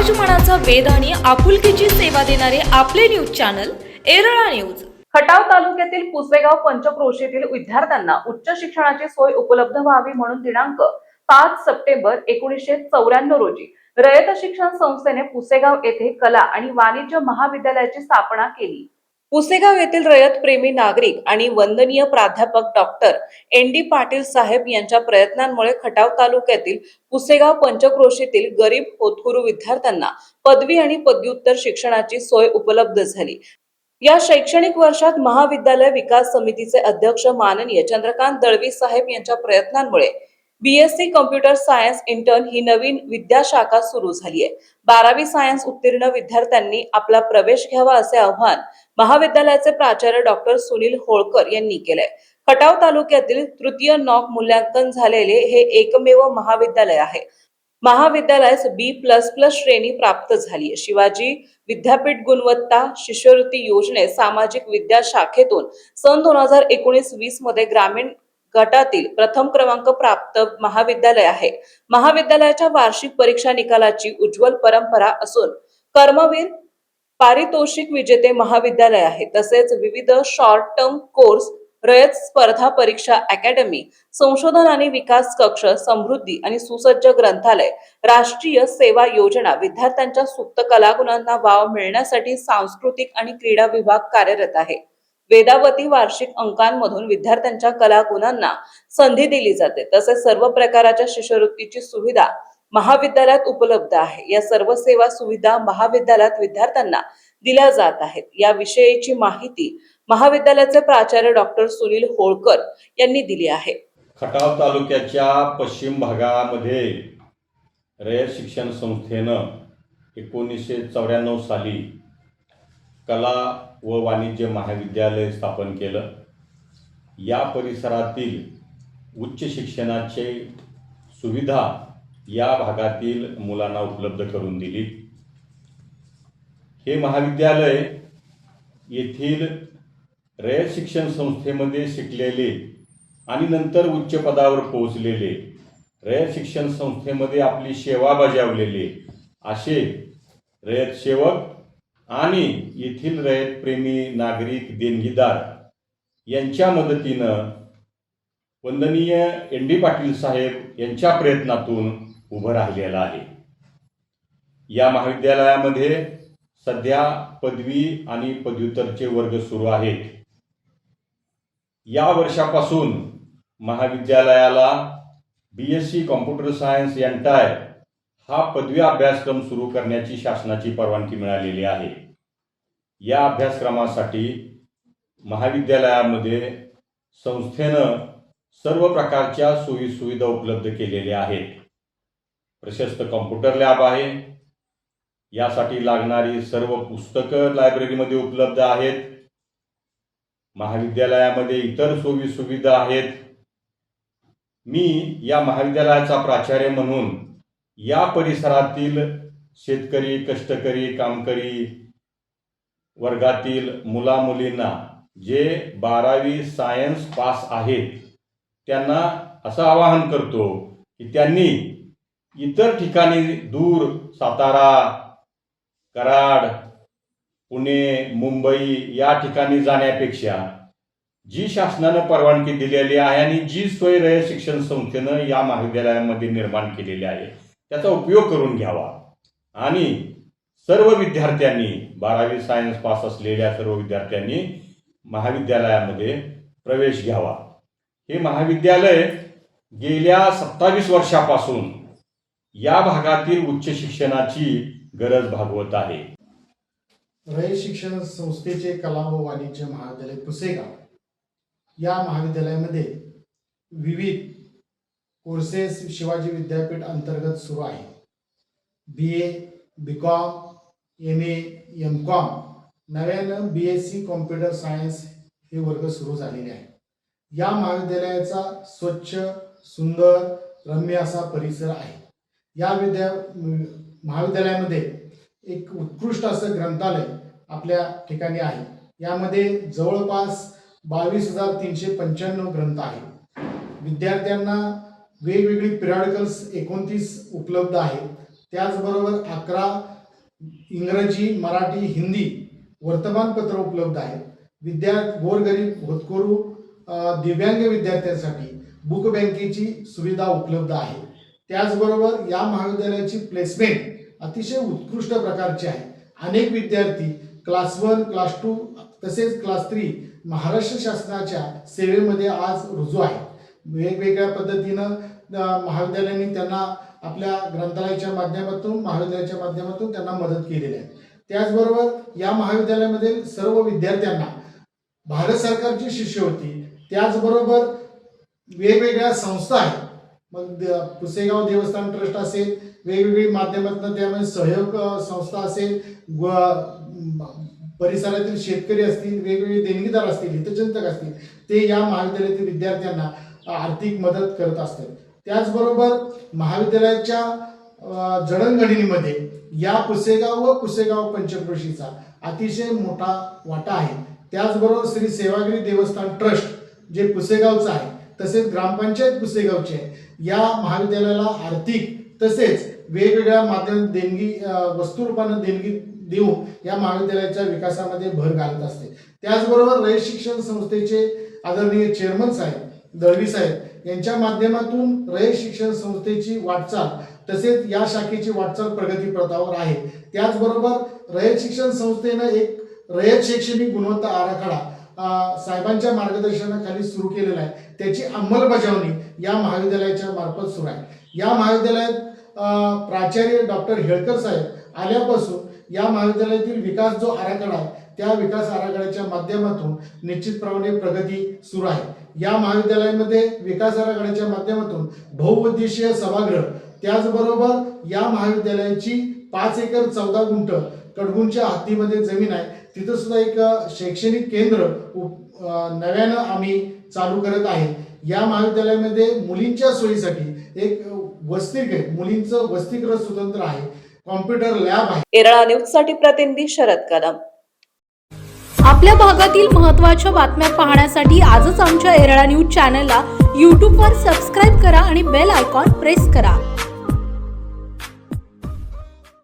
समाजमनाचा वेध आणि आपुलकीची सेवा देणारे आपले news channel Erala news. Khatav तालुक्यातील पुसेगाव पंचक्रोशीतील विद्यार्थ्यांना उच्च शिक्षणाची सोय उपलब्ध व्हावी म्हणून दिनांक 5 सप्टेंबर 1994 रोजी रयत शिक्षण संस्थेने पुसेगाव येथे कला आणि वाणिज्य महाविद्यालयाची स्थापना केली। पुसेगाव येथील रयत प्रेमी नागरिक आणि वंदनीय प्राध्यापक डॉक्टर एन.डी. पाटील साहेब यांच्या प्रयत्नांमुळे खटाव तालुक्यातील पुसेगाव पंचक्रोशीतील गरीब होतकरू विद्यार्थ्यांना पदवी आणि पदव्युत्तर शिक्षणाची सोय उपलब्ध झाली। या शैक्षणिक वर्षात महाविद्यालय विकास समितीचे अध्यक्ष माननीय चंद्रकांत दळवी साहेब यांच्या प्रयत्नांमुळे बीएससी कॉम्प्युटर सायन्स इंटर्न ही नवीन विद्याशाखा सुरू झाली आहे। 12वी सायन्स उत्तीर्ण विद्यार्थ्यांनी आपला प्रवेश घ्यावा असे आवाहन महाविद्यालयाचे प्राचार्य डॉक्टर सुनील होळकर यांनी केले। खटाव तालुक्यातील तृतीय नॉक मूल्यांकन झालेले हे एकमेव महाविद्यालय आहे। महाविद्यालयास B++ श्रेणी प्राप्त झाली आहे। शिवाजी विद्यापीठ गुणवत्ता शिष्यवृत्ती योजनेत सामाजिक विद्या शाखेतून सन 2019-20 मध्ये ग्रामीण गटातील प्रथम क्रमांक प्राप्त महाविद्यालय आहे। महाविद्यालयाच्या वार्षिक परीक्षा निकालाची उज्ज्वल परंपरा असून कर्मवीर पारितोषिक विजेते महाविद्यालय आहे। तसेच विविध शॉर्ट टर्म कोर्स, रयत स्पर्धा परीक्षा अकॅडमी, संशोधन आणि विकास कक्ष, समृद्धी आणि सुसज्ज ग्रंथालय, राष्ट्रीय सेवा योजना, विद्यार्थ्यांच्या सुप्त कलागुणांना वाव मिळण्यासाठी सांस्कृतिक आणि क्रीडा विभाग कार्यरत आहे। वेदावती वार्षिक अंकांमधून विद्यार्थ्यांच्या कलागुणांना संधी दिली जाते। तसेच सर्व प्रकारच्या शिष्यवृत्तीची सुविधा महाविद्यालयात उपलब्ध आहे। या सर्व सेवा सुविधा महाविद्यालयात विद्यार्थ्यांना दिल्या जात आहेत। या विषयीची माहिती महाविद्यालयाचे प्राचार्य डॉक्टर सुनील होळकर यांनी दिली आहे। खटाव तालुक्याच्या पश्चिम भागामध्ये रयत शिक्षण संस्थेनं 1994 साली कला व वाणिज्य महाविद्यालय स्थापन केलं। या परिसरातील उच्च शिक्षणाची सुविधा या भागातील मुलांना उपलब्ध करून दिली। हे महाविद्यालय येथील रयत शिक्षण संस्थेमध्ये शिकलेले आणि नंतर उच्च पदावर पोहोचलेले, रयत शिक्षण संस्थेमध्ये आपली सेवा बजावलेले असे रयत सेवक आणि येथील रयत प्रेमी नागरिक देणगीदार यांच्या मदतीनं वंदनीय एन.डी. पाटील साहेब यांच्या प्रयत्नातून उभं राहिलेला आहे। या महाविद्यालयामध्ये सध्या पदवी आणि पदव्युत्तरचे वर्ग सुरू आहेत। या वर्षापासून महाविद्यालयाला बीएससी कॉम्प्युटर सायन्स एंटायर हा पदवी अभ्यासक्रम सुरू करण्याची शासनाची परवानगी मिळालेली आहे। या अभ्यासक्रमासाठी महाविद्यालयामध्ये संस्थेनं सर्व प्रकारच्या सोयी सुविधा उपलब्ध केलेल्या आहेत। प्रशस्त कॉम्प्युटर लॅब आहे। यासाठी लागणारी सर्व पुस्तकं लायब्ररीमध्ये उपलब्ध आहेत। महाविद्यालयामध्ये इतर सोयी सुविधा आहेत। मी या महाविद्यालयाचा प्राचार्य म्हणून या परिसरातील शेतकरी, कष्टकरी, कामकरी वर्गातील मुला मुलींना जे 12वी सायन्स पास आहेत त्यांना असं आवाहन करतो की त्यांनी इतर ठिकाणी दूर सातारा, कराड, पुणे, मुंबई या ठिकाणी जाण्यापेक्षा जी शासनानं परवानगी दिलेली आहे आणि जी सोय रयत शिक्षण संस्थेनं या महाविद्यालयामध्ये निर्माण केलेली आहे त्याचा उपयोग करून घ्यावा आणि सर्व विद्यार्थ्यांनी 12वी सायन्स पास असलेल्या सर्व विद्यार्थ्यांनी महाविद्यालयामध्ये प्रवेश घ्यावा। हे महाविद्यालय गेल्या 27 वर्षापासून या भागातील उच्च शिक्षणाची गरज भागवत आहे। रयत शिक्षण संस्थेचे कला व वाणिज्य महाविद्यालय पुसेगाव या महाविद्यालयामध्ये विविध कोर्सेस शिवाजी विद्यापीठ अंतर्गत सुरू आहे। BA, BCom, MA, MCom, नव्यानं BSc कॉम्प्युटर सायन्स हे वर्ग सुरू झालेले आहेत। या महाविद्यालयाचा स्वच्छ, सुंदर, रम्य असा परिसर आहे। या महाविद्यालयामध्ये एक उत्कृष्ट असं ग्रंथालय आपल्या ठिकाणी आहे। यामध्ये जवळपास 22,395 ग्रंथ आहेत। विद्यार्थ्यांना वेगवेगळी पिरियडिकल्स 29 उपलब्ध आहेत। त्याचबरोबर 11 इंग्रजी, मराठी, हिंदी वर्तमानपत्र उपलब्ध आहेत. गोरगरीब, होतकरू, दिव्यांग विद्यार्थ्यांसाठी बुक बँकेची सुविधा उपलब्ध आहे. त्याचबरोबर या महाविद्यालयाची प्लेसमेंट अतिशय उत्कृष्ट प्रकारची आहे. अनेक विद्यार्थी क्लास 1, क्लास 2 तसेच क्लास 3 महाराष्ट्र शासनाच्या सेवेमध्ये आज रुजू आहेत. वेगवेगळ्या पद्धतीनं महाविद्यालयांनी त्यांना आपल्या ग्रंथालयाच्या माध्यमातून, महाविद्यालयाच्या माध्यमातून त्यांना मदत केलेली आहे. त्याचबरोबर या महाविद्यालयामध्ये सर्व विद्यार्थ्यांना भारत सरकारची शिष्यवृत्ती, त्याचबरोबर वेगवेगळ्या संस्था आहेत. मग पुसेगाव देवस्थान ट्रस्ट असेल, वेगवेगळी माध्यमातून त्यामध्ये सहयोग संस्था असेल, परिसरातील शेतकरी असतील, वेगवेगळे देणगीदार असतील, हितचिंतक असतील, ते या महाविद्यालयातील विद्यार्थ्यांना आर्थिक मदत करत असतात. त्याचबरोबर महाविद्यालयाच्या जडणघडणीमध्ये या पुसेगाव व पुसेगाव पंचक्रोशीचा अतिशय मोठा वाटा आहे. त्याचबरोबर श्री सेवागिरी देवस्थान ट्रस्ट जे पुसेगावचं आहे, तसेच ग्रामपंचायत पुसेगावची आहे, या महाविद्यालयाला आर्थिक तसेच वेगवेगळ्या माध्यम देणगी, वस्तुरूपानं देणगी देऊन या महाविद्यालयाच्या विकासामध्ये भर घालत असते. त्याचबरोबर रयत शिक्षण संस्थेचे आदरणीय चेअरमन साहेब दळवी साहेब यांच्या माध्यमातून रयत शिक्षण संस्थेची वाटचाल तसेच या शाखेची वाटचाल प्रगती पथावर आहे. त्याचबरोबर रयत शिक्षण संस्थेनं एक रयत शैक्षणिक गुणवत्ता आराखडा साहेबांच्या मार्गदर्शनाखाली सुरू केलेला आहे. त्याची अंमलबजावणी या महाविद्यालयाच्या मार्फत सुरू आहे. या महाविद्यालयात प्राचार्य डॉक्टर हेळकर साहेब आल्यापासून या महाविद्यालयातील विकास जो आराखडा आहे, त्या विकास आराखड्याच्या माध्यमातून निश्चितप्रमाणे प्रगती सुरू आहे. या महाविद्यालयामध्ये विकास आराखड्याच्या माध्यमातून बहुउद्देशीय सभागृह, त्याचबरोबर या महाविद्यालयाची 5 एकर 14 गुंठ कडगुंच्या हद्दीमध्ये जमीन आहे. तिथं सुद्धा एक शैक्षणिक केंद्र नव्यानं आम्ही चालू करत आहे. या महाविद्यालयामध्ये मुलींच्या सोयीसाठी एक वसतिगृह, मुलींचं वसतिगृह स्वतंत्र आहे, कॉम्प्युटर लॅब आहे. येरळा न्यूज साठी प्रतिनिधी शरद कदम. आपल्या भागातील महत्त्वाच्या बातम्या पाहण्यासाठी आजच आमच्या येरळा न्यूज चॅनलला यूट्यूबवर सबस्क्राईब करा आणि बेल आयकॉन प्रेस करा.